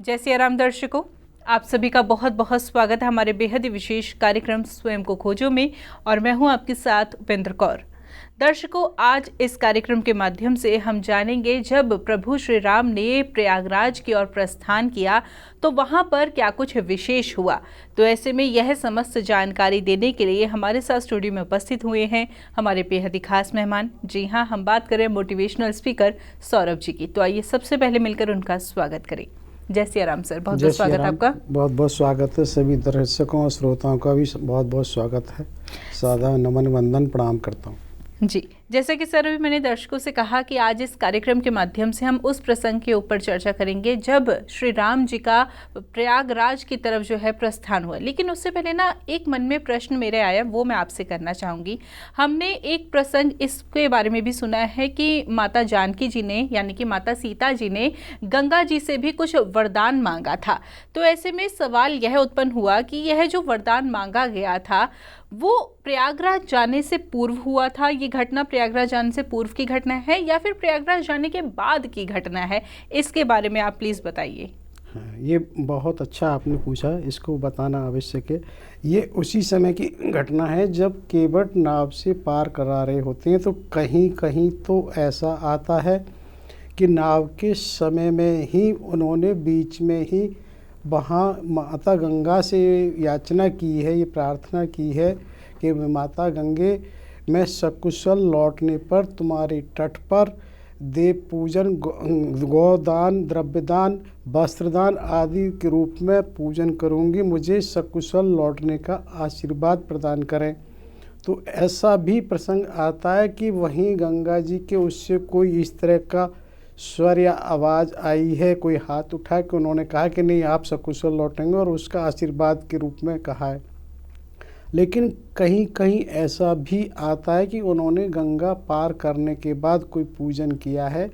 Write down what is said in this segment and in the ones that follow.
जय सिया राम दर्शकों, आप सभी का बहुत बहुत स्वागत है हमारे बेहद ही विशेष कार्यक्रम स्वयं को खोजो में। और मैं हूं आपके साथ उपेंद्र कौर। दर्शकों, आज इस कार्यक्रम के माध्यम से हम जानेंगे जब प्रभु श्री राम ने प्रयागराज की ओर प्रस्थान किया तो वहां पर क्या कुछ विशेष हुआ। तो ऐसे में यह समस्त जानकारी देने के लिए हमारे साथ स्टूडियो में उपस्थित हुए हैं हमारे बेहद ही खास मेहमान। जी हाँ, हम बात करें मोटिवेशनल स्पीकर सौरभ जी की। तो आइए सबसे पहले मिलकर उनका स्वागत करें। जय सिया राम सर, बहुत बहुत स्वागत है आपका। बहुत बहुत स्वागत है। सभी दर्शकों और श्रोताओं का भी बहुत बहुत स्वागत है। सादा नमन वंदन प्रणाम करता हूँ। जी, जैसे कि सर अभी मैंने दर्शकों से कहा कि आज इस कार्यक्रम के माध्यम से हम उस प्रसंग के ऊपर चर्चा करेंगे जब श्री राम जी का प्रयागराज की तरफ जो है प्रस्थान हुआ। लेकिन उससे पहले ना एक मन में प्रश्न मेरे आया, वो मैं आपसे करना चाहूँगी। हमने एक प्रसंग इसके बारे में भी सुना है कि माता जानकी जी ने यानी कि माता सीता जी ने गंगा जी से भी कुछ वरदान मांगा था। तो ऐसे में सवाल यह उत्पन्न हुआ कि यह जो वरदान मांगा गया था वो प्रयागराज जाने से पूर्व हुआ था, ये घटना प्रयागराज जाने से पूर्व की घटना है या फिर प्रयागराज जाने के बाद की घटना है? इसके बारे में आप प्लीज़ बताइए। हाँ, ये बहुत अच्छा आपने पूछा, इसको बताना आवश्यक है। ये उसी समय की घटना है जब केवट नाव से पार करा रहे होते हैं। तो कहीं कहीं तो ऐसा आता है कि नाव के समय में ही उन्होंने बीच में ही वहाँ माता गंगा से याचना की है, ये प्रार्थना की है कि माता गंगे, मैं सकुशल लौटने पर तुम्हारे तट पर देव पूजन, गौदान, द्रव्यदान, वस्त्रदान आदि के रूप में पूजन करूँगी, मुझे सकुशल लौटने का आशीर्वाद प्रदान करें। तो ऐसा भी प्रसंग आता है कि वहीं गंगा जी के उससे कोई इस तरह का स्वर या आवाज़ आई है, कोई हाथ उठा के उन्होंने कहा कि नहीं आप सकुशल लौटेंगे, और उसका आशीर्वाद के रूप में कहा है। लेकिन कहीं कहीं ऐसा भी आता है कि उन्होंने गंगा पार करने के बाद कोई पूजन किया है,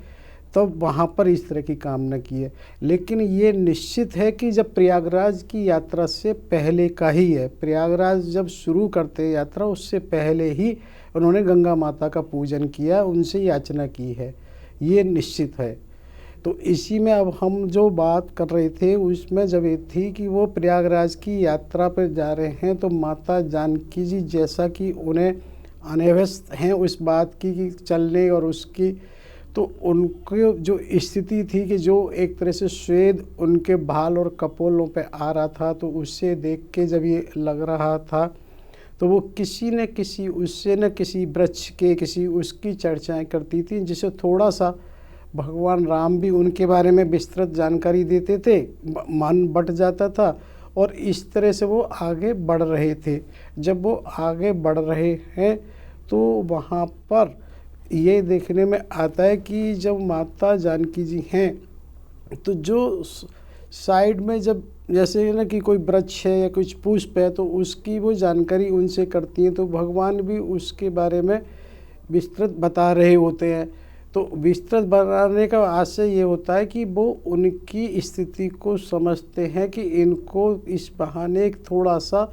तब वहाँ पर इस तरह की कामना की है। लेकिन ये निश्चित है कि जब प्रयागराज की यात्रा से पहले का ही है। प्रयागराज जब शुरू करते हैं यात्रा, उससे पहले ही उन्होंने गंगा माता का पूजन किया, उनसे याचना की है, ये निश्चित है। तो इसी में अब हम जो बात कर रहे थे उसमें जब ये थी कि वो प्रयागराज की यात्रा पर जा रहे हैं, तो माता जानकी जी जैसा कि उन्हें अनभ्यस्त हैं उस बात की कि चलने और उसकी, तो उनकी जो स्थिति थी कि जो एक तरह से स्वेद उनके बाल और कपोलों पे आ रहा था, तो उससे देख के जब ये लग रहा था तो वो किसी न किसी उससे न किसी वृक्ष के किसी उसकी चर्चाएं करती थी, जिसे थोड़ा सा भगवान राम भी उनके बारे में विस्तृत जानकारी देते थे, मन बट जाता था, और इस तरह से वो आगे बढ़ रहे थे। जब वो आगे बढ़ रहे हैं तो वहाँ पर ये देखने में आता है कि जब माता जानकी जी हैं तो जो साइड में जब जैसे ना कि कोई वृक्ष है या कुछ पुष्प है तो उसकी वो जानकारी उनसे करती हैं, तो भगवान भी उसके बारे में विस्तृत बता रहे होते हैं। तो विस्तृत बनाने का आशय ये होता है कि वो उनकी स्थिति को समझते हैं कि इनको इस बहाने एक थोड़ा सा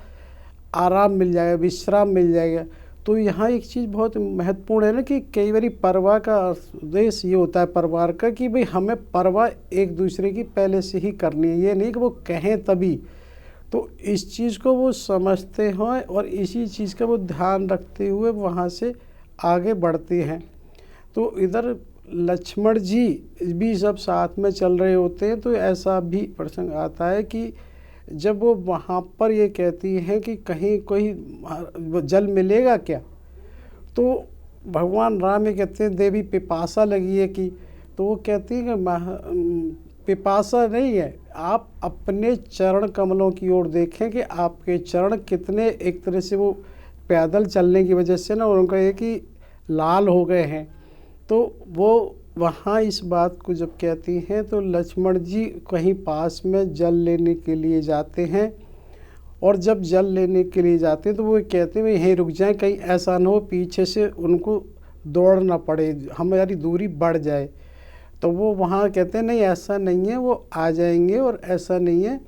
आराम मिल जाएगा, विश्राम मिल जाएगा। तो यहाँ एक चीज़ बहुत महत्वपूर्ण है ना कि कई बार परवाह का उद्देश्य ये होता है परिवार का कि भाई हमें परवाह एक दूसरे की पहले से ही करनी है, ये नहीं कि वो कहें तभी। तो इस चीज़ को वो समझते हैं और इसी चीज़ का वो ध्यान रखते हुए वहाँ से आगे बढ़ते हैं। तो इधर लक्ष्मण जी भी सब साथ में चल रहे होते हैं। तो ऐसा भी प्रसंग आता है कि जब वो वहाँ पर ये कहती हैं कि कहीं कोई जल मिलेगा क्या, तो भगवान राम ये कहते हैं देवी पिपासा लगी है कि, तो वो कहती है कि पिपासा नहीं है, आप अपने चरण कमलों की ओर देखें कि आपके चरण कितने एक तरह से वो पैदल चलने की वजह से ना उनका ये कि लाल हो गए हैं। तो वो वहाँ इस बात को जब कहती हैं तो लक्ष्मण जी कहीं पास में जल लेने के लिए जाते हैं, और जब जल लेने के लिए जाते हैं तो वो कहते हैं यहीं रुक जाएं, कहीं ऐसा ना हो पीछे से उनको दौड़ना पड़े, हमारी दूरी बढ़ जाए। तो वो वहाँ कहते हैं नहीं ऐसा नहीं है, वो आ जाएंगे और ऐसा नहीं है।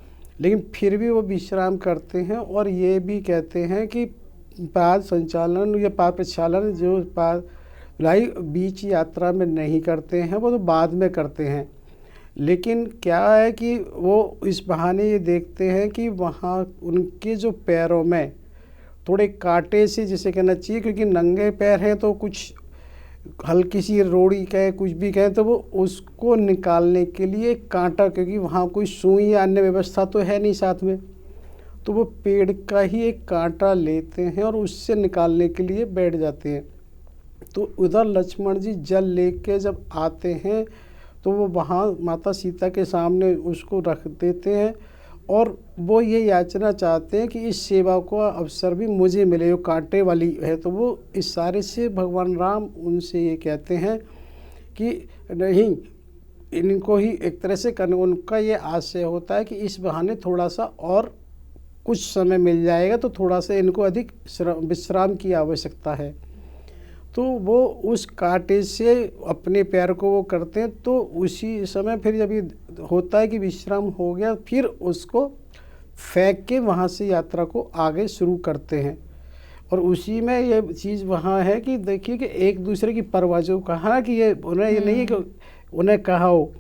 लेकिन फिर भी वो विश्राम करते हैं और ये भी कहते हैं कि पाद संचालन या पाद प्रक्षालन जो पाद भाई बीच यात्रा में नहीं करते हैं, वो तो बाद में करते हैं। लेकिन क्या है कि वो इस बहाने ये देखते हैं कि वहाँ उनके जो पैरों में थोड़े कांटे से, जिसे कहना चाहिए, क्योंकि नंगे पैर हैं तो कुछ हल्की सी रोड़ी कहें कुछ भी कहें तो वो उसको निकालने के लिए कांटा, क्योंकि वहाँ कोई सुई या अन्य व्यवस्था तो है नहीं साथ में, तो वो पेड़ का ही एक कांटा लेते हैं और उससे निकालने के लिए बैठ जाते हैं। तो उधर लक्ष्मण जी जल लेके जब आते हैं तो वो वहाँ माता सीता के सामने उसको रख देते हैं और वो ये याचना चाहते हैं कि इस सेवा को अवसर भी मुझे मिले, जो कांटे वाली है। तो वो इशारे से भगवान राम उनसे ये कहते हैं कि नहीं, इनको ही एक तरह से करने, उनका ये आशय होता है कि इस बहाने थोड़ा सा और कुछ समय मिल जाएगा तो थोड़ा सा इनको अधिक विश्राम की आवश्यकता है। तो वो उस कांटे से अपने पैर को वो करते हैं। तो उसी समय फिर जब ये होता है कि विश्राम हो गया, फिर उसको फेंक के वहाँ से यात्रा को आगे शुरू करते हैं। और उसी में ये चीज़ वहाँ है कि देखिए कि एक दूसरे की परवाह, जो कहा कि ये उन्हें ये नहीं है कि उन्हें कहा हो,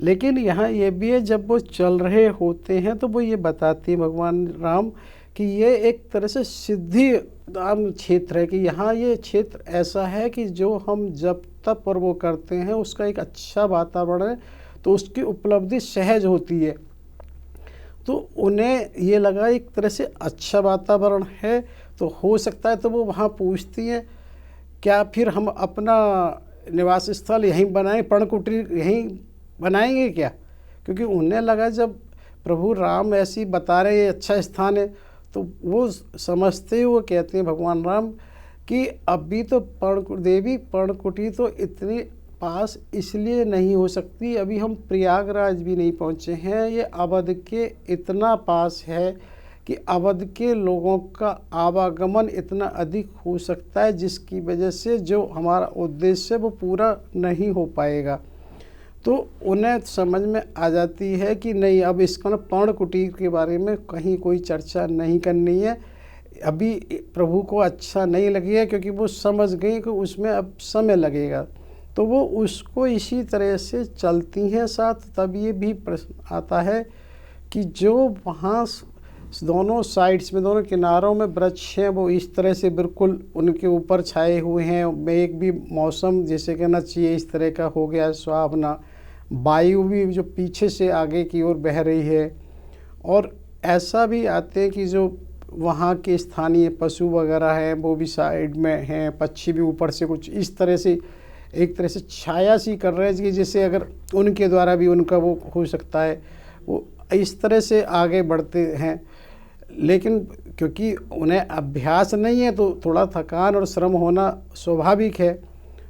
लेकिन यहाँ ये भी है जब वो चल रहे होते हैं तो वो ये बताते हैं भगवान राम कि ये एक तरह से सिद्धि धाम क्षेत्र है, कि यहाँ ये क्षेत्र ऐसा है कि जो हम जब तप और वो करते हैं उसका एक अच्छा वातावरण है, तो उसकी उपलब्धि सहज होती है। तो उन्हें ये लगा एक तरह से अच्छा वातावरण है, तो हो सकता है तो वो वहाँ पूछती हैं क्या फिर हम अपना निवास स्थल यहीं बनाएं, पर्णकुटीर यहीं बनाएंगे क्या? क्योंकि उन्हें लगा जब प्रभु राम ऐसी बता रहे ये अच्छा स्थान है, तो वो समझते ही वो कहते हैं भगवान राम कि अभी तो देवी पर्णकुटीर तो इतनी पास इसलिए नहीं हो सकती, अभी हम प्रयागराज भी नहीं पहुँचे हैं, ये अवध के इतना पास है कि अवध के लोगों का आवागमन इतना अधिक हो सकता है जिसकी वजह से जो हमारा उद्देश्य है वो पूरा नहीं हो पाएगा। तो उन्हें समझ में आ जाती है कि नहीं, अब इसका ना पर्णकुटीर के बारे में कहीं कोई चर्चा नहीं करनी है, अभी प्रभु को अच्छा नहीं लगेगा, क्योंकि वो समझ गई कि उसमें अब समय लगेगा। तो वो उसको इसी तरह से चलती हैं साथ। तब ये भी प्रश्न आता है कि जो वहाँ दोनों साइड्स में, दोनों किनारों में वृक्ष हैं, वो इस तरह से बिल्कुल उनके ऊपर छाए हुए हैं, मेघ भी मौसम जैसे कहना चाहिए इस तरह का हो गया सुहावना, वायु भी जो पीछे से आगे की ओर बह रही है। और ऐसा भी आते हैं कि जो वहाँ के स्थानीय पशु वगैरह हैं वो भी साइड में हैं, पक्षी भी ऊपर से कुछ इस तरह से एक तरह से छाया सी कर रहे हैं कि जैसे अगर उनके द्वारा भी उनका वो हो सकता है, वो इस तरह से आगे बढ़ते हैं। लेकिन क्योंकि उन्हें अभ्यास नहीं है तो थोड़ा थकान और श्रम होना स्वाभाविक है।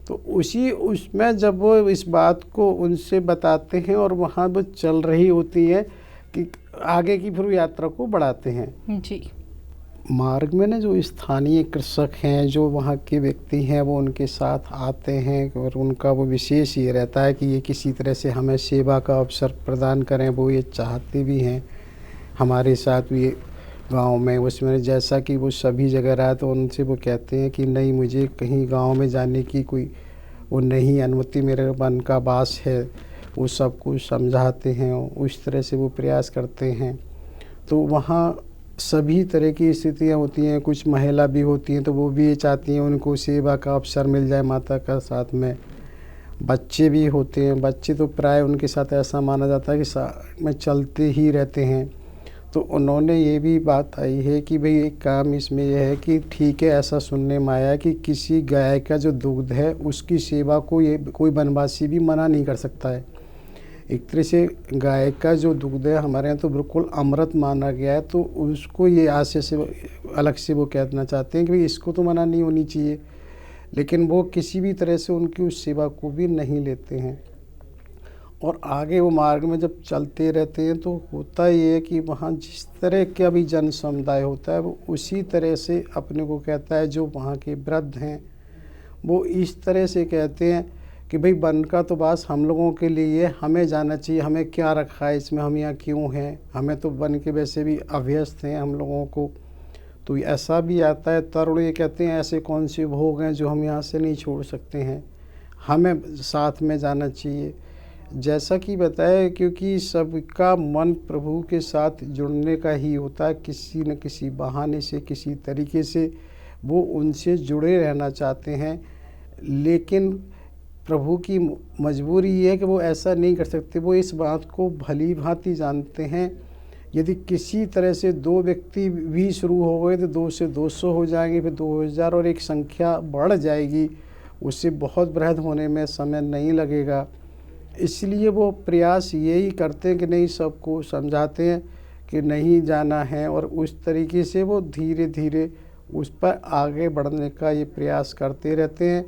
तो उसमें जब वो इस बात को उनसे बताते हैं और वहाँ वो चल रही होती है कि आगे की फिर यात्रा को बढ़ाते हैं जी। मार्ग में ना जो स्थानीय कृषक हैं, जो वहाँ के व्यक्ति हैं, वो उनके साथ आते हैं और उनका वो विशेष ये रहता है कि ये किसी तरह से हमें सेवा का अवसर प्रदान करें। वो ये चाहते भी हैं हमारे साथ भी गांव में। उसमें जैसा कि वो सभी जगह रहा तो उनसे वो कहते हैं कि नहीं, मुझे कहीं गांव में जाने की कोई वो नहीं अनुमति, मेरे मन का वास है। वो सब कुछ समझाते हैं, उस तरह से वो प्रयास करते हैं। तो वहाँ सभी तरह की स्थितियाँ होती हैं, कुछ महिला भी होती हैं तो वो भी ये चाहती हैं उनको सेवा का अवसर मिल जाए माता का। साथ में बच्चे भी होते हैं, बच्चे तो प्राय उनके साथ ऐसा माना जाता है कि साथ में चलते ही रहते हैं। तो उन्होंने ये भी बात आई है कि भाई एक काम इसमें यह है कि ठीक है, ऐसा सुनने में आया कि किसी गाय का जो दुग्ध है उसकी सेवा को ये कोई वनवासी भी मना नहीं कर सकता है। एक तरह से गाय का जो दुग्ध है हमारे यहाँ तो बिल्कुल अमृत माना गया है, तो उसको ये आशय से अलग से वो कहना चाहते हैं कि भाई इसको तो मना नहीं होनी चाहिए, लेकिन वो किसी भी तरह से उनकी उस सेवा को भी नहीं लेते हैं। और आगे वो मार्ग में जब चलते रहते हैं तो होता ये है कि वहाँ जिस तरह का भी जन समुदाय होता है वो उसी तरह से अपने को कहता है। जो वहाँ के वृद्ध हैं वो इस तरह से कहते हैं कि भाई वन का तो वास हम लोगों के लिए, हमें जाना चाहिए, हमें क्या रखा है इसमें, हम यहाँ क्यों हैं, हमें तो वन के वैसे भी अभ्यस्त हैं हम लोगों को। तो ऐसा भी आता है, तरुण ये कहते हैं ऐसे कौन से भोग हैं जो हम यहाँ से नहीं छोड़ सकते हैं, हमें साथ में जाना चाहिए। जैसा कि बताया, क्योंकि सबका मन प्रभु के साथ जुड़ने का ही होता है, किसी न किसी बहाने से, किसी तरीके से वो उनसे जुड़े रहना चाहते हैं। लेकिन प्रभु की मजबूरी ये है कि वो ऐसा नहीं कर सकते। वो इस बात को भली भांति जानते हैं, यदि किसी तरह से 2 व्यक्ति भी शुरू हो गए तो 2 से 200 हो जाएंगे, फिर 2000 और एक संख्या बढ़ जाएगी। उससे बहुत बृहद होने में समय नहीं लगेगा। इसलिए वो प्रयास यही करते हैं कि नहीं, सबको समझाते हैं कि नहीं जाना है, और उस तरीके से वो धीरे धीरे उस पर आगे बढ़ने का ये प्रयास करते रहते हैं।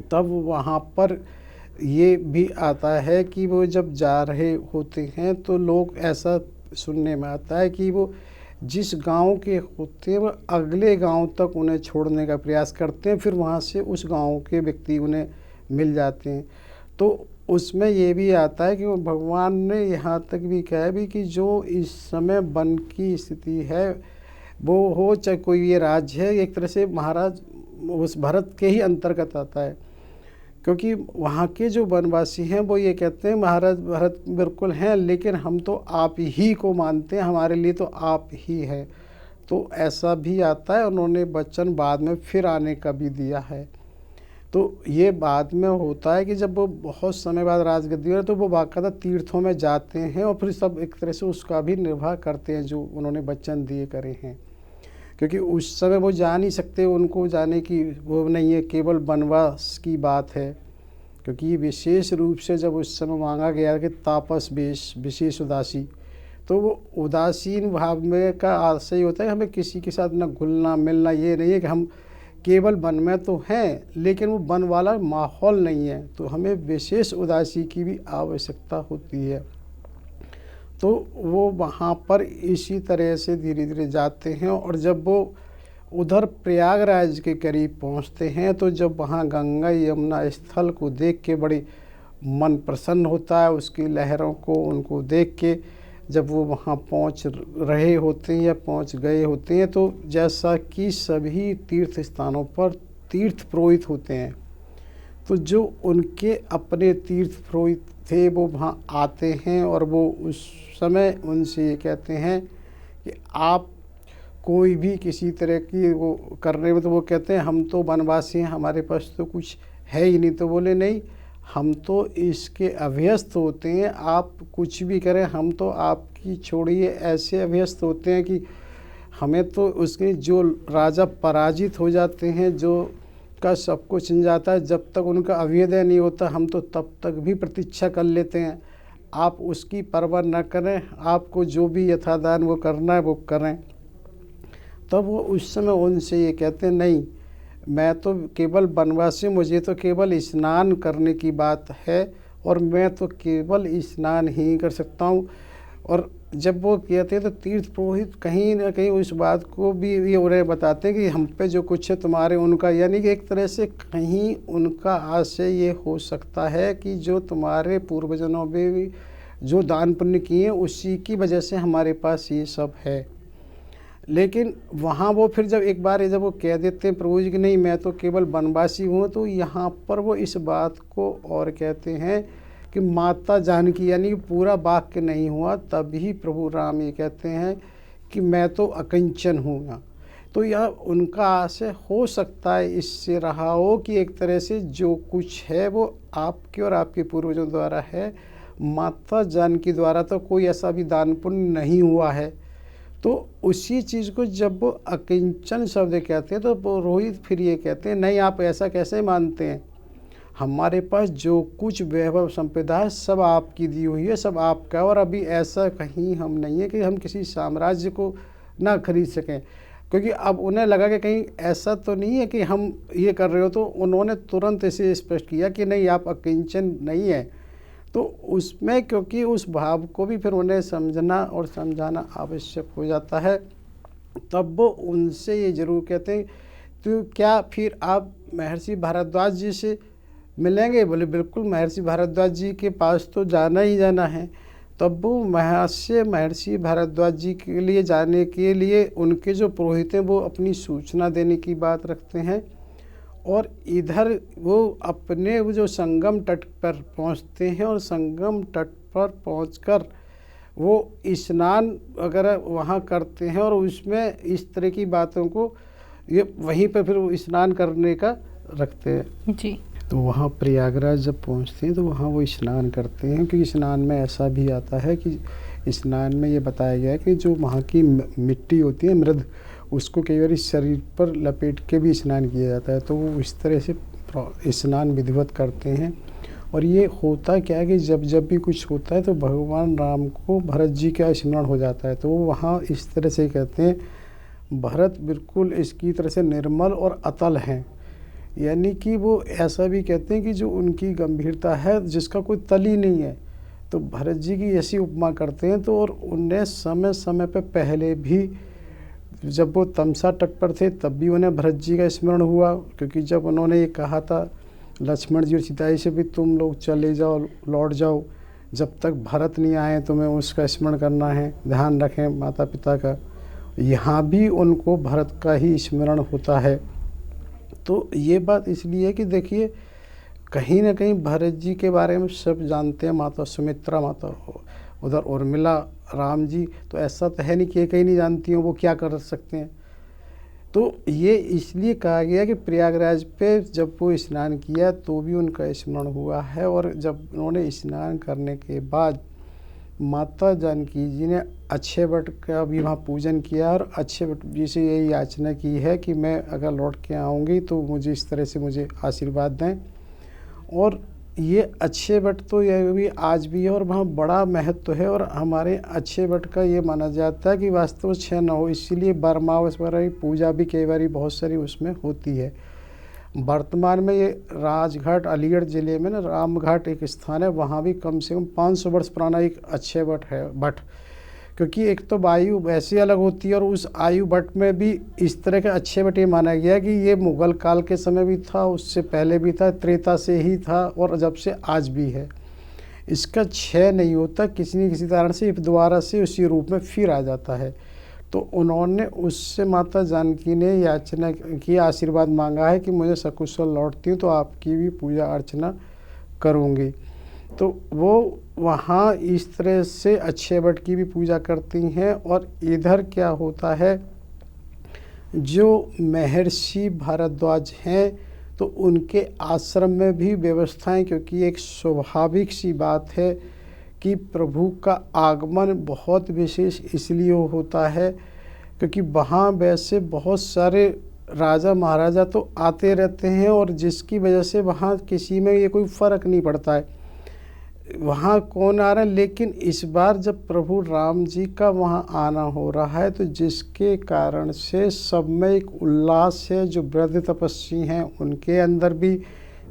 तब वहाँ पर ये भी आता है कि वो जब जा रहे होते हैं तो लोग, ऐसा सुनने में आता है कि वो जिस गांव के होते हैं वो अगले गांव तक उन्हें छोड़ने का प्रयास करते हैं, फिर वहाँ से उस गांव के व्यक्ति उन्हें मिल जाते हैं। तो उसमें ये भी आता है कि वो भगवान ने यहाँ तक भी कहा है भी कि जो इस समय वन की स्थिति है, वो हो चाहे कोई ये राज्य है, एक तरह से महाराज उस भरत के ही अंतर्गत आता है। क्योंकि वहाँ के जो वनवासी हैं वो ये कहते हैं महाराज भरत बिल्कुल हैं, लेकिन हम तो आप ही को मानते हैं, हमारे लिए तो आप ही हैं। तो ऐसा भी आता है। उन्होंने वचन बाद में फिर आने का भी दिया है। तो ये बाद में होता है कि जब वो बहुत समय बाद राजगद्दी में, तो वो बाकायदा तीर्थों में जाते हैं और फिर सब एक तरह से उसका भी निर्वाह करते हैं जो उन्होंने वचन दिए करे हैं। क्योंकि उस समय वो जा नहीं सकते, उनको जाने की वो नहीं है, केवल वनवास की बात है। क्योंकि ये विशेष रूप से जब उस समय मांगा गया कि तापस वेश विशेष उदासी, तो वो उदासीन भाव में का आशय होता है हमें किसी के साथ ना घुलना मिलना। ये नहीं है कि हम केवल वन में तो हैं, लेकिन वो वन वाला माहौल नहीं है, तो हमें विशेष उदासी की भी आवश्यकता होती है। तो वो वहाँ पर इसी तरह से धीरे धीरे जाते हैं। और जब वो उधर प्रयागराज के करीब पहुँचते हैं, तो जब वहाँ गंगा यमुना स्थल को देख के बड़ी मन प्रसन्न होता है, उसकी लहरों को उनको देख के जब वो वहाँ पहुँच रहे होते हैं या पहुँच गए होते हैं, तो जैसा कि सभी तीर्थ स्थानों पर तीर्थ पुरोहित होते हैं, तो जो उनके अपने तीर्थ पुरोहित थे वो वहाँ आते हैं और वो उस समय उनसे ये कहते हैं कि आप कोई भी किसी तरह की वो करने में, तो वो कहते हैं हम तो वनवासी हैं, हमारे पास तो कुछ है ही नहीं। तो बोले नहीं, हम तो इसके अभ्यस्त होते हैं, आप कुछ भी करें, हम तो आपकी छोड़िए ऐसे अभ्यस्त होते हैं कि हमें तो उसके जो राजा पराजित हो जाते हैं, जो का सब कुछ छिन जाता है, जब तक उनका अभ्युदय नहीं होता हम तो तब तक भी प्रतीक्षा कर लेते हैं। आप उसकी परवाह न करें, आपको जो भी यथादान वो करना है वो करें। तब वो उस समय उनसे ये कहते हैं नहीं, मैं तो केवल वनवासी, मुझे तो केवल स्नान करने की बात है और मैं तो केवल स्नान ही कर सकता हूँ। और जब वो कहते हैं तो तीर्थ पुरोहित कहीं ना कहीं उस बात को भी ये उन्हें बताते हैं कि हम पे जो कुछ है तुम्हारे उनका, यानी कि एक तरह से कहीं उनका आशय ये हो सकता है कि जो तुम्हारे पूर्वजनों में भी जो दान पुण्य किए उसी की वजह से हमारे पास ये सब है। लेकिन वहाँ वो फिर जब एक बार जब वो कह देते हैं प्रभु जी कि नहीं मैं तो केवल वनवासी हूँ, तो यहाँ पर वो इस बात को और कहते हैं कि माता जानकी, यानी पूरा वाक्य नहीं हुआ तभी प्रभु राम ये कहते हैं कि मैं तो अकिंचन हूँ। तो यह उनका आशय हो सकता है इससे रहा हो कि एक तरह से जो कुछ है वो आपके और आपके पूर्वजों द्वारा है, माता जानकी द्वारा तो कोई ऐसा भी दान पुण्य नहीं हुआ है। तो उसी चीज़ को जब वो अकिंचन शब्द कहते हैं तो पुरोहित फिर ये कहते हैं नहीं, आप ऐसा कैसे मानते हैं, हमारे पास जो कुछ वैभव संपदा है सब आपकी दी हुई है, सब आपका, और अभी ऐसा कहीं हम नहीं है कि हम किसी साम्राज्य को ना खरीद सकें। क्योंकि अब उन्हें लगा कि कहीं ऐसा तो नहीं है कि हम ये कर रहे हो, तो उन्होंने तुरंत इसे स्पष्ट किया कि नहीं आप अकिंचन नहीं है। तो उसमें क्योंकि उस भाव को भी फिर उन्हें समझना और समझाना आवश्यक हो जाता है, तब वो उनसे ये ज़रूर कहते हैं तो क्या फिर आप महर्षि भारद्वाज जी से मिलेंगे। बोले बिल्कुल, महर्षि भारद्वाज जी के पास तो जाना ही जाना है। तब वो महर्षि भारद्वाज जी के लिए जाने के लिए उनके जो पुरोहित हैं वो अपनी सूचना देने की बात रखते हैं, और इधर वो अपने वो जो संगम तट पर पहुंचते हैं, और संगम तट पर पहुंचकर वो स्नान वगैरह वहाँ करते हैं, और उसमें इस तरह की बातों को ये वहीं पर फिर वो स्नान करने का रखते हैं जी। तो वहाँ प्रयागराज जब पहुँचते हैं तो वहाँ वो स्नान करते हैं, क्योंकि स्नान में ऐसा भी आता है कि स्नान में ये बताया गया है कि जो वहाँ की मिट्टी होती है मृद, उसको कई बार शरीर पर लपेट के भी स्नान किया जाता है। तो वो इस तरह से स्नान विधिवत करते हैं। और ये होता क्या है कि जब जब भी कुछ होता है तो भगवान राम को भरत जी का स्मरण हो जाता है। तो वो वहाँ इस तरह से कहते हैं भरत बिल्कुल इसकी तरह से निर्मल और अतल हैं, यानी कि वो ऐसा भी कहते हैं कि जो उनकी गंभीरता है जिसका कोई तल ही नहीं है। तो भरत जी की ऐसी उपमा करते हैं। तो और उन्हें समय समय पे पहले भी जब वो तमसा तट पर थे तब भी उन्हें भरत जी का स्मरण हुआ, क्योंकि जब उन्होंने ये कहा था लक्ष्मण जी और सीता जी से भी तुम लोग चले जाओ, लौट जाओ, जब तक भरत नहीं आए तुम्हें उसका स्मरण करना है, ध्यान रखें माता पिता का। यहाँ भी उनको भरत का ही स्मरण होता है। तो ये बात इसलिए है कि देखिए कहीं ना कहीं भरत जी के बारे में सब जानते हैं, माता सुमित्रा, माता उधर उर्मिला, राम जी, तो ऐसा तो है नहीं कि कहीं नहीं जानती हो वो क्या कर सकते हैं। तो ये इसलिए कहा गया कि प्रयागराज पे जब वो स्नान किया तो भी उनका स्मरण हुआ है। और जब उन्होंने स्नान करने के बाद माता जानकी जी ने अक्षय वट का भी वहाँ पूजन किया, और अक्षय वट जी से यही याचना की है कि मैं अगर लौट के आऊँगी तो मुझे इस तरह से मुझे आशीर्वाद दें। और ये अक्षय वट तो यह भी आज भी है और वहाँ बड़ा महत्व है। और हमारे अक्षय वट का ये माना जाता है कि वास्तव में क्षय न हो, इसीलिए बरमावस की पूजा भी कई बार बहुत सारी उसमें होती है। वर्तमान में ये राजघाट अलीगढ़ ज़िले में ना रामघाट एक स्थान है, वहाँ भी कम से कम 500 वर्ष पुराना एक अक्षय वट है वट, क्योंकि एक तो आयु वैसे अलग होती है और उस आयु वट में भी इस तरह का अक्षय वट ये माना गया कि ये मुग़ल काल के समय भी था, उससे पहले भी था, त्रेता से ही था और जब से आज भी है। इसका क्षय नहीं होता, किसी न किसी कारण से दोबारा से उसी रूप में फिर आ जाता है। तो उन्होंने उससे माता जानकी ने याचना की, आशीर्वाद मांगा है कि मुझे सकुशल लौटती हूँ तो आपकी भी पूजा अर्चना करूँगी। तो वो वहाँ इस तरह से अक्षय वट की भी पूजा करती हैं। और इधर क्या होता है, जो महर्षि भारद्वाज हैं तो उनके आश्रम में भी व्यवस्थाएं, क्योंकि एक स्वाभाविक सी बात है कि प्रभु का आगमन बहुत विशेष इसलिए होता है क्योंकि वहाँ वैसे बहुत सारे राजा महाराजा तो आते रहते हैं, और जिसकी वजह से वहाँ किसी में ये कोई फ़र्क नहीं पड़ता है वहाँ कौन आ रहा है। लेकिन इस बार जब प्रभु राम जी का वहाँ आना हो रहा है तो जिसके कारण से सब में एक उल्लास है, जो वृद्ध तपस्वी हैं उनके अंदर भी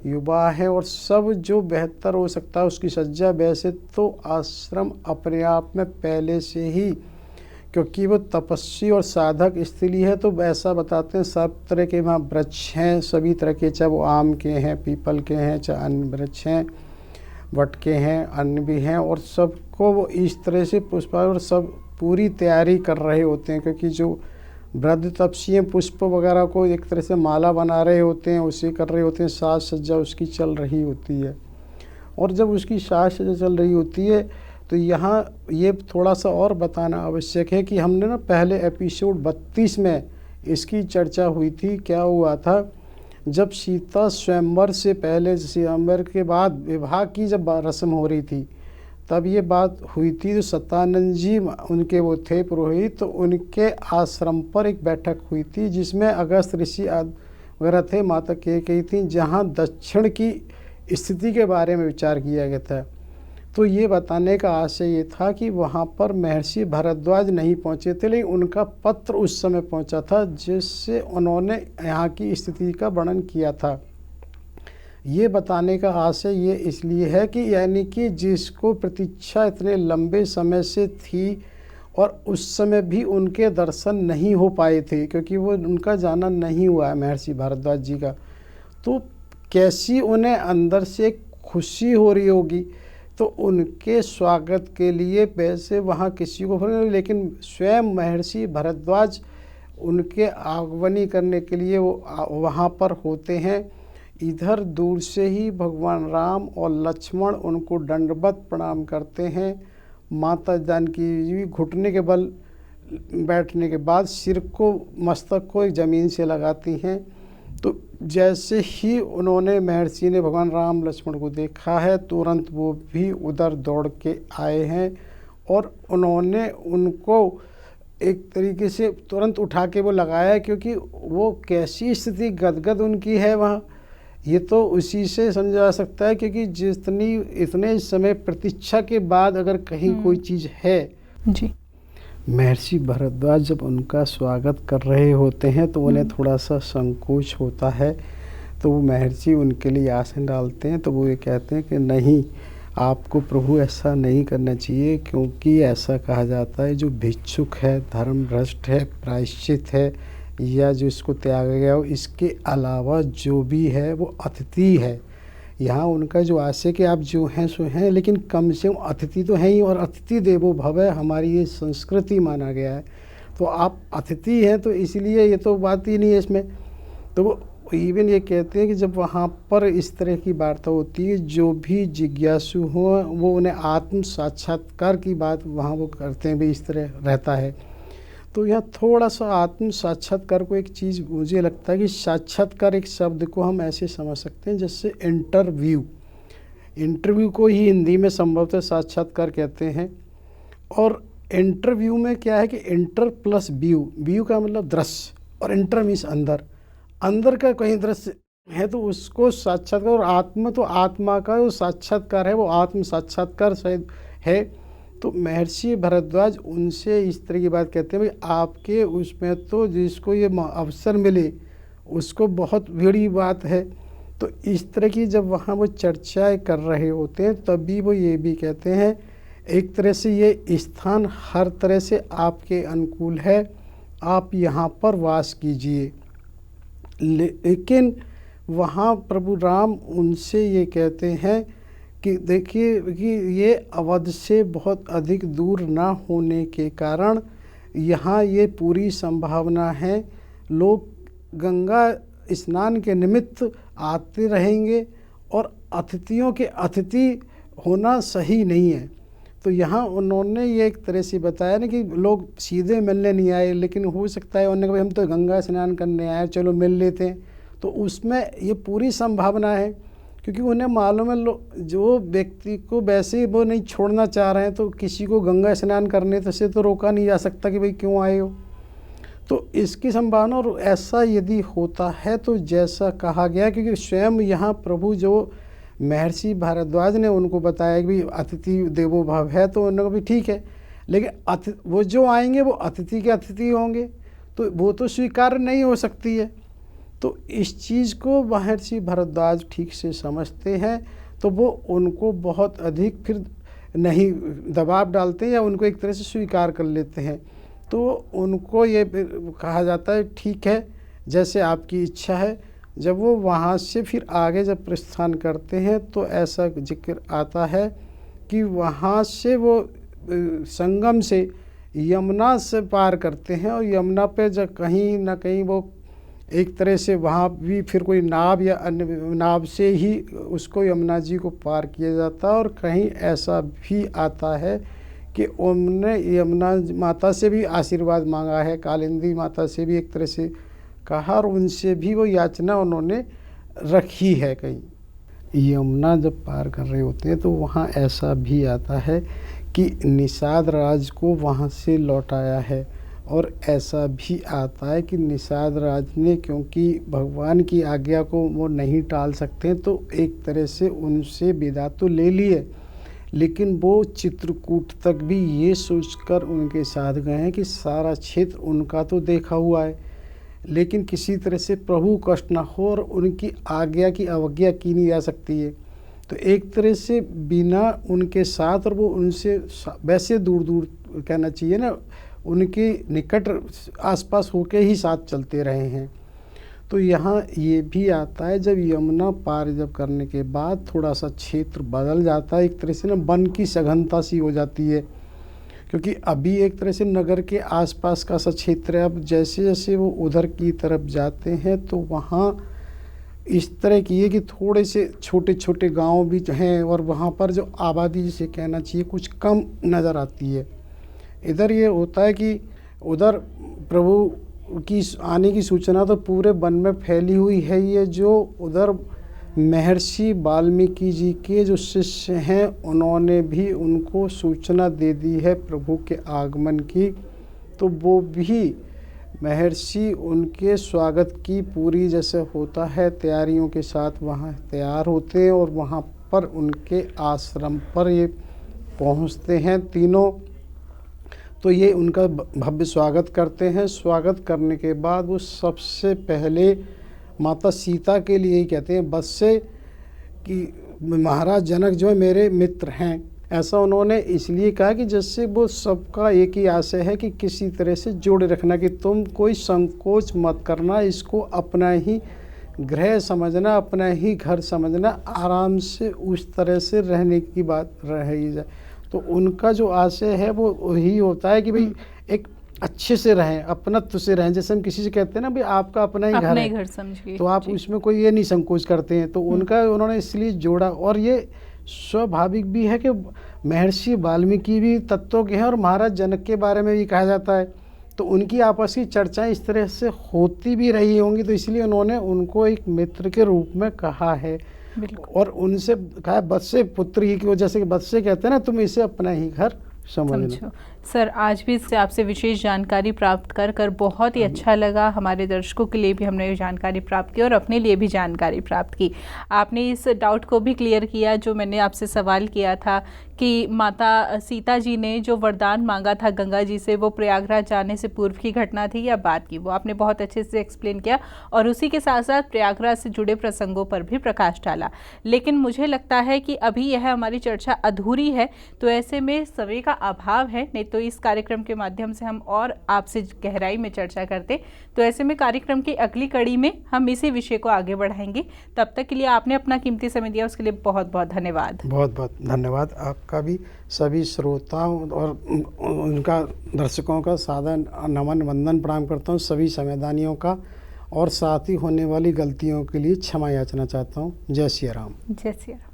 युवा है, और सब जो बेहतर हो सकता है उसकी सज्जा। वैसे तो आश्रम अपने आप में पहले से ही, क्योंकि वो तपस्वी और साधक स्त्री है, तो ऐसा बताते हैं सब तरह के वहाँ वृक्ष हैं, सभी तरह के, चाहे वो आम के हैं, पीपल के हैं, चाहे अन्य वृक्ष हैं, वट के हैं, अन्य भी हैं, और सबको वो इस तरह से पुष्प और सब पूरी तैयारी कर रहे होते हैं। क्योंकि जो वृद्ध तपस्वी पुष्प वगैरह को एक तरह से माला बना रहे होते हैं, उसे कर रहे होते हैं, साज सज्जा उसकी चल रही होती है। और जब उसकी साज सज्जा चल रही होती है तो यहाँ ये थोड़ा सा और बताना आवश्यक है कि हमने ना पहले एपिसोड 32 में इसकी चर्चा हुई थी। क्या हुआ था, जब सीता स्वयंवर से पहले, स्वयंवर के बाद विवाह की जब रस्म हो रही थी तब ये बात हुई थी। तो सत्यानंद जी उनके वो थे पुरोहित, तो उनके आश्रम पर एक बैठक हुई थी जिसमें अगस्त ऋषि वगैरह थे, माता कई थी, जहाँ दक्षिण की स्थिति के बारे में विचार किया गया था। तो ये बताने का आशय ये था कि वहाँ पर महर्षि भारद्वाज नहीं पहुँचे थे, लेकिन उनका पत्र उस समय पहुँचा था जिससे उन्होंने यहाँ की स्थिति का वर्णन किया था। ये बताने का आशय ये इसलिए है कि यानी कि जिसको प्रतीक्षा इतने लंबे समय से थी और उस समय भी उनके दर्शन नहीं हो पाए थे, क्योंकि वो उनका जाना नहीं हुआ है महर्षि भारद्वाज जी का, तो कैसी उन्हें अंदर से खुशी हो रही होगी तो उनके स्वागत के लिए वैसे वहाँ किसी को, लेकिन स्वयं महर्षि भारद्वाज उनके आगमनी करने के लिए वो वहाँ पर होते हैं। इधर दूर से ही भगवान राम और लक्ष्मण उनको दंडवत प्रणाम करते हैं। माता जानकी जी घुटने के बल बैठने के बाद सिर को, मस्तक को ज़मीन से लगाती हैं। तो जैसे ही उन्होंने, महर्षि ने भगवान राम लक्ष्मण को देखा है, तुरंत वो भी उधर दौड़ के आए हैं और उन्होंने उनको एक तरीके से तुरंत उठा के वो लगाया, क्योंकि वो कैसी स्थिति गदगद उनकी है वहाँ, ये तो उसी से समझा जा सकता है। क्योंकि जितनी इतने समय प्रतीक्षा के बाद अगर कहीं कोई चीज़ है जी, महर्षि भारद्वाज जब उनका स्वागत कर रहे होते हैं तो उन्हें थोड़ा सा संकोच होता है। तो वो महर्षि उनके लिए आसन डालते हैं। तो वो ये कहते हैं कि नहीं, आपको प्रभु ऐसा नहीं करना चाहिए, क्योंकि ऐसा कहा जाता है जो भिक्षुक है, धर्म भ्रष्ट है, प्रायश्चित है, या जो इसको त्यागा गया हो, इसके अलावा जो भी है वो अतिथि है। यहाँ उनका जो आशय कि आप जो हैं सो हैं, लेकिन कम से कम अतिथि तो हैं ही, और अतिथि देवो भव है, हमारी ये संस्कृति माना गया है। तो आप अतिथि हैं, तो इसलिए ये तो बात ही नहीं है इसमें। तो वो इवन ये कहते हैं कि जब वहाँ पर इस तरह की वार्ता होती है, जो भी जिज्ञासु हो वो उन्हें आत्म साक्षात्कार की बात वहाँ वो करते हैं भी, इस तरह रहता है। तो यहाँ थोड़ा सा आत्म साक्षात्कार को एक चीज़ मुझे लगता है कि साक्षात्कार एक शब्द को हम ऐसे समझ सकते हैं जैसे इंटरव्यू को ही हिंदी में संभवतः साक्षात्कार कहते हैं। और इंटरव्यू में क्या है कि इंटर प्लस व्यू का मतलब दृश्य, और इंटर मीन्स अंदर का कहीं दृश्य है तो उसको साक्षात्कार, और आत्मा तो आत्मा का जो साक्षात्कार है वो आत्म साक्षात्कार शायद है। तो महर्षि भारद्वाज उनसे इस तरह की बात कहते हैं, भाई आपके उसमें तो जिसको ये अवसर मिले उसको बहुत बड़ी बात है। तो इस तरह की जब वहाँ वो चर्चाएं कर रहे होते हैं तभी वो ये भी कहते हैं, एक तरह से ये स्थान हर तरह से आपके अनुकूल है, आप यहाँ पर वास कीजिए। लेकिन वहाँ प्रभु राम उनसे ये कहते हैं कि देखिए कि ये अवध से बहुत अधिक दूर ना होने के कारण यहाँ ये पूरी संभावना है, लोग गंगा स्नान के निमित्त आते रहेंगे और अतिथियों के अतिथि होना सही नहीं है। तो यहाँ उन्होंने ये एक तरह से बताया ना कि लोग सीधे मिलने नहीं आए, लेकिन हो सकता है उन्होंने कहा हम तो गंगा स्नान करने आए, चलो मिल लेते हैं। तो उसमें ये पूरी संभावना है, क्योंकि उन्हें मालूम है जो व्यक्ति को वैसे ही वो नहीं छोड़ना चाह रहे हैं, तो किसी को गंगा स्नान करने से तो रोका नहीं जा सकता कि भाई क्यों आए हो। तो इसकी संभावना, और ऐसा यदि होता है तो जैसा कहा गया, क्योंकि स्वयं यहाँ प्रभु जो महर्षि भारद्वाज ने उनको बताया कि भाई अतिथि देवो भव है, तो उन्होंने कहा भी ठीक है, लेकिन वो जो आएंगे वो अतिथि के अतिथि होंगे, तो वो तो स्वीकार नहीं हो सकती है। तो इस चीज़ को महर्षि भारद्वाज ठीक से समझते हैं, तो वो उनको बहुत अधिक फिर नहीं दबाव डालते हैं या उनको एक तरह से स्वीकार कर लेते हैं। तो उनको ये कहा जाता है ठीक है, जैसे आपकी इच्छा है। जब वो वहाँ से फिर आगे जब प्रस्थान करते हैं तो ऐसा जिक्र आता है कि वहाँ से वो संगम से यमुना से पार करते हैं, और यमुना पे जब कहीं ना कहीं वो एक तरह से वहाँ भी फिर कोई नाव या अन्य नाव से ही उसको यमुना जी को पार किया जाता है। और कहीं ऐसा भी आता है कि उन्होंने यमुना माता से भी आशीर्वाद मांगा है, कालिंदी माता से भी एक तरह से कहा, और उनसे भी वो याचना उन्होंने रखी है। कहीं यमुना जब पार कर रहे होते हैं तो वहाँ ऐसा भी आता है कि निषाद राज को वहाँ से लौटाया है, और ऐसा भी आता है कि निषाद राज ने, क्योंकि भगवान की आज्ञा को वो नहीं टाल सकते, तो एक तरह से उनसे विदा तो ले लिए, लेकिन वो चित्रकूट तक भी ये सोचकर उनके साथ गए हैं कि सारा क्षेत्र उनका तो देखा हुआ है, लेकिन किसी तरह से प्रभु कष्ट ना हो, और उनकी आज्ञा की अवज्ञा की नहीं जा सकती है। तो एक तरह से बिना उनके साथ, और वो उनसे वैसे दूर दूर कहना चाहिए ना, उनके निकट आसपास होके ही साथ चलते रहे हैं। तो यहाँ ये भी आता है, जब यमुना पार जब करने के बाद थोड़ा सा क्षेत्र बदल जाता है, एक तरह से ना वन की सघनता सी हो जाती है, क्योंकि अभी एक तरह से नगर के आसपास का सा क्षेत्र है। अब जैसे जैसे वो उधर की तरफ जाते हैं तो वहाँ इस तरह की है कि थोड़े से छोटे छोटे गांव भी हैं और वहाँ पर जो आबादी जिसे कहना चाहिए कुछ कम नज़र आती है। इधर ये होता है कि उधर प्रभु की आने की सूचना तो पूरे वन में फैली हुई है। ये जो उधर महर्षि वाल्मीकि जी के जो शिष्य हैं उन्होंने भी उनको सूचना दे दी है प्रभु के आगमन की, तो वो भी महर्षि उनके स्वागत की पूरी जैसे होता है तैयारियों के साथ वहाँ तैयार होते हैं और वहाँ पर उनके आश्रम पर ये पहुँचते हैं तीनों। तो ये उनका भव्य स्वागत करते हैं। स्वागत करने के बाद वो सबसे पहले माता सीता के लिए ही कहते हैं बस से कि महाराज जनक जो है मेरे मित्र हैं। ऐसा उन्होंने इसलिए कहा कि जैसे वो सबका एक ही आशय है कि किसी तरह से जोड़े रखना, कि तुम कोई संकोच मत करना, इसको अपना ही गृह समझना, अपना ही घर समझना, आराम से उस तरह से रहने की बात रही जाए। तो उनका जो आशय है वो वही होता है कि भाई एक अच्छे से रहें, अपनत्व से रहें। जैसे हम किसी से कहते हैं ना भाई आपका अपना ही घर है, घर समझिए, तो आप उसमें कोई ये नहीं संकोच करते हैं। तो उनका उन्होंने इसलिए जोड़ा। और ये स्वाभाविक भी है कि महर्षि वाल्मीकि भी तत्वों के हैं और महाराज जनक के बारे में भी कहा जाता है, तो उनकी आपस की चर्चाएं इस तरह से होती भी रही होंगी। तो इसलिए उन्होंने उनको एक मित्र के रूप में कहा है और उनसे कहा बस से पुत्र ही की वजह से, बस से कहते हैं ना तुम इसे अपना ही घर समझो। सर आज भी इससे आपसे विशेष जानकारी प्राप्त कर बहुत ही अच्छा लगा। हमारे दर्शकों के लिए भी हमने ये जानकारी प्राप्त की और अपने लिए भी जानकारी प्राप्त की। आपने इस डाउट को भी क्लियर किया जो मैंने आपसे सवाल किया था कि माता सीता जी ने जो वरदान मांगा था गंगा जी से वो प्रयागराज जाने से पूर्व की घटना थी या बाद की, वो आपने बहुत अच्छे से एक्सप्लेन किया और उसी के साथ साथ प्रयागराज से जुड़े प्रसंगों पर भी प्रकाश डाला। लेकिन मुझे लगता है कि अभी यह हमारी चर्चा अधूरी है, तो ऐसे में समय का अभाव है, नहीं तो इस कार्यक्रम के माध्यम से हम और आपसे गहराई में चर्चा करते। तो ऐसे में कार्यक्रम की अगली कड़ी में हम इसी विषय को आगे बढ़ाएंगे। तब तक के लिए आपने अपना कीमती समय दिया, उसके लिए बहुत बहुत धन्यवाद। बहुत बहुत धन्यवाद आपका भी। सभी श्रोताओं और उनका दर्शकों का सादर नमन वंदन प्रणाम करता हूँ, सभी संवैधानियों का, और साथ ही होने वाली गलतियों के लिए क्षमा याचना चाहता हूँ। जय सिया राम। जय सिया राम।